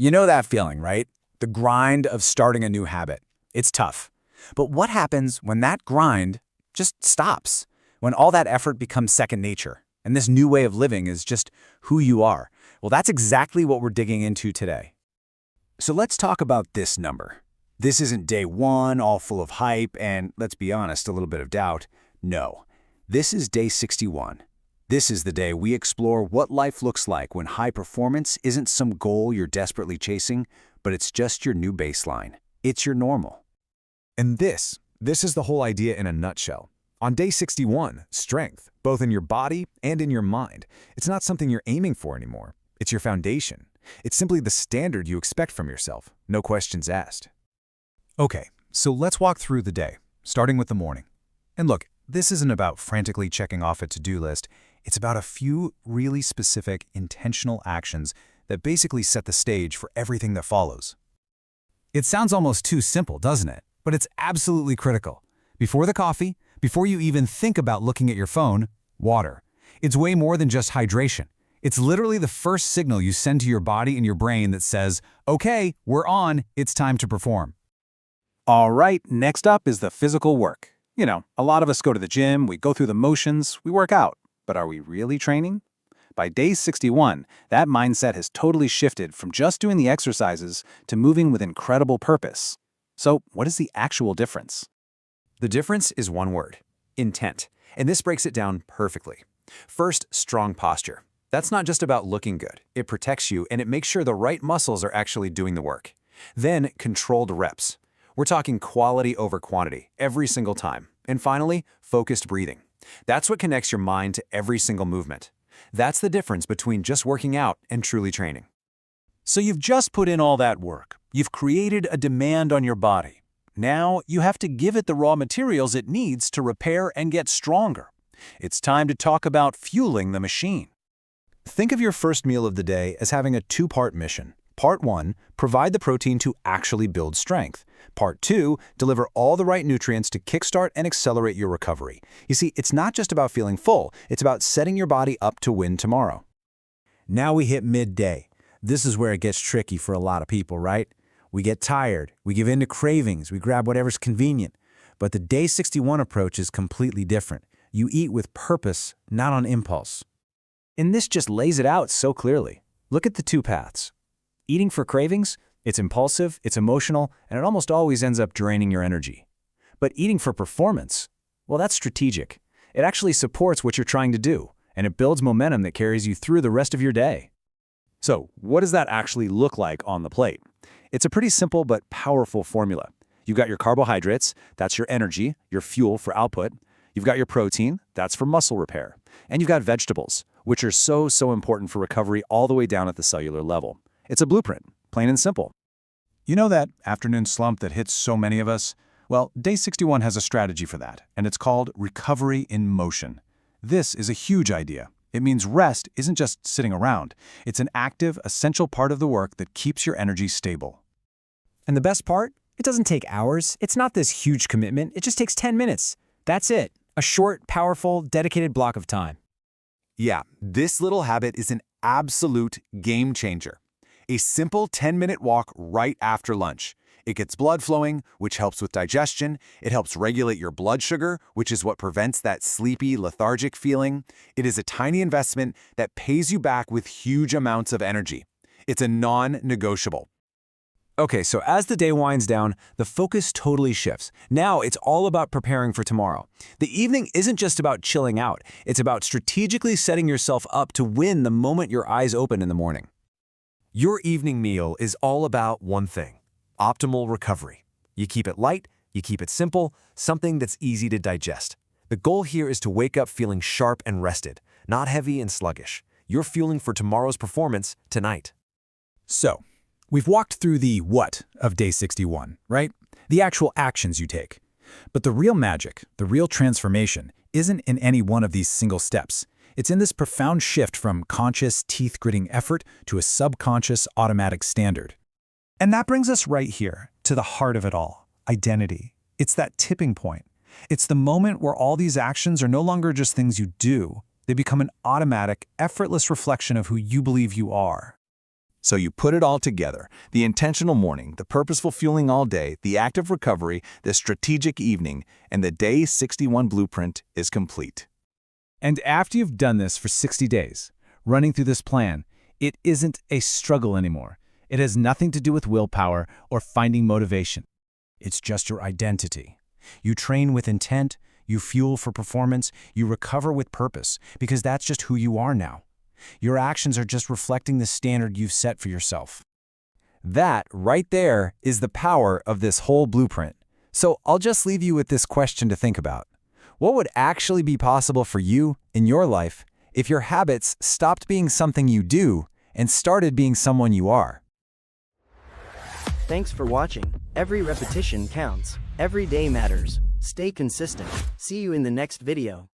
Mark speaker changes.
Speaker 1: You know that feeling, right? The grind of starting a new habit. It's tough. But what happens when that grind just stops? When all that effort becomes second nature, and this new way of living is just who you are? Well, that's exactly what we're digging into today. So let's talk about this number. This isn't day one, all full of hype, and let's be honest, a little bit of doubt. No, this is day 61. This is the day we explore what life looks like when high performance isn't some goal you're desperately chasing, but it's just your new baseline. It's your normal.
Speaker 2: And this is the whole idea in a nutshell. On day 61, strength, both in your body and in your mind, it's not something you're aiming for anymore. It's your foundation. It's simply the standard you expect from yourself, no questions asked. Okay, so let's walk through the day, starting with the morning. And look, this isn't about frantically checking off a to-do list. It's about a few really specific, intentional actions that basically set the stage for everything that follows. It sounds almost too simple, doesn't it? But it's absolutely critical. Before the coffee, before you even think about looking at your phone, water. It's way more than just hydration. It's literally the first signal you send to your body and your brain that says, okay, we're on, it's time to perform.
Speaker 3: All right, next up is the physical work. You know, a lot of us go to the gym, we go through the motions, we work out. But are we really training? By day 61, that mindset has totally shifted from just doing the exercises to moving with incredible purpose. So, what is the actual difference?
Speaker 4: The difference is one word: intent. And this breaks it down perfectly. First, strong posture. That's not just about looking good. It protects you and it makes sure the right muscles are actually doing the work. Then, controlled reps. We're talking quality over quantity every single time. And finally, focused breathing. That's what connects your mind to every single movement. That's the difference between just working out and truly training.
Speaker 3: So you've just put in all that work. You've created a demand on your body. Now you have to give it the raw materials it needs to repair and get stronger. It's time to talk about fueling the machine.
Speaker 2: Think of your first meal of the day as having a two-part mission. Part 1, provide the protein to actually build strength. Part 2, deliver all the right nutrients to kickstart and accelerate your recovery. You see, it's not just about feeling full, it's about setting your body up to win tomorrow.
Speaker 5: Now we hit midday. This is where it gets tricky for a lot of people, right? We get tired, we give in to cravings, we grab whatever's convenient. But the day 61 approach is completely different. You eat with purpose, not on impulse.
Speaker 1: And this just lays it out so clearly. Look at the two paths. Eating for cravings, it's impulsive, it's emotional, and it almost always ends up draining your energy. But eating for performance, well, that's strategic. It actually supports what you're trying to do, and it builds momentum that carries you through the rest of your day.
Speaker 3: So, what does that actually look like on the plate? It's a pretty simple but powerful formula. You've got your carbohydrates, that's your energy, your fuel for output. You've got your protein, that's for muscle repair. And you've got vegetables, which are so important for recovery all the way down at the cellular level. It's a blueprint, plain and simple.
Speaker 2: You know that afternoon slump that hits so many of us? Well, day 61 has a strategy for that, and it's called recovery in motion. This is a huge idea. It means rest isn't just sitting around. It's an active, essential part of the work that keeps your energy stable.
Speaker 6: And the best part? It doesn't take hours. It's not this huge commitment. It just takes 10 minutes. That's it. A short, powerful, dedicated block of time.
Speaker 4: Yeah, this little habit is an absolute game changer. A simple 10-minute walk right after lunch. It gets blood flowing, which helps with digestion. It helps regulate your blood sugar, which is what prevents that sleepy, lethargic feeling. It is a tiny investment that pays you back with huge amounts of energy. It's a non-negotiable.
Speaker 1: Okay, so as the day winds down, the focus totally shifts. Now it's all about preparing for tomorrow. The evening isn't just about chilling out. It's about strategically setting yourself up to win the moment your eyes open in the morning.
Speaker 4: Your evening meal is all about one thing: optimal recovery. You keep it light, you keep it simple, something that's easy to digest. The goal here is to wake up feeling sharp and rested, not heavy and sluggish. You're fueling for tomorrow's performance tonight.
Speaker 5: So, we've walked through the what of day 61, right? The actual actions you take. But the real magic, the real transformation, isn't in any one of these single steps. It's in this profound shift from conscious, teeth-gritting effort to a subconscious, automatic standard.
Speaker 7: And that brings us right here to the heart of it all: identity. It's that tipping point. It's the moment where all these actions are no longer just things you do. They become an automatic, effortless reflection of who you believe you are.
Speaker 8: So you put it all together: the intentional morning, the purposeful fueling all day, the active recovery, the strategic evening, and the Day 61 blueprint is complete.
Speaker 5: And after you've done this for 60 days, running through this plan, it isn't a struggle anymore. It has nothing to do with willpower or finding motivation. It's just your identity. You train with intent, you fuel for performance, you recover with purpose, because that's just who you are now. Your actions are just reflecting the standard you've set for yourself.
Speaker 4: That, right there, is the power of this whole blueprint. So I'll just leave you with this question to think about. What would actually be possible for you in your life if your habits stopped being something you do and started being someone you are?
Speaker 9: Thanks for watching. Every repetition counts. Every day matters. Stay consistent. See you in the next video.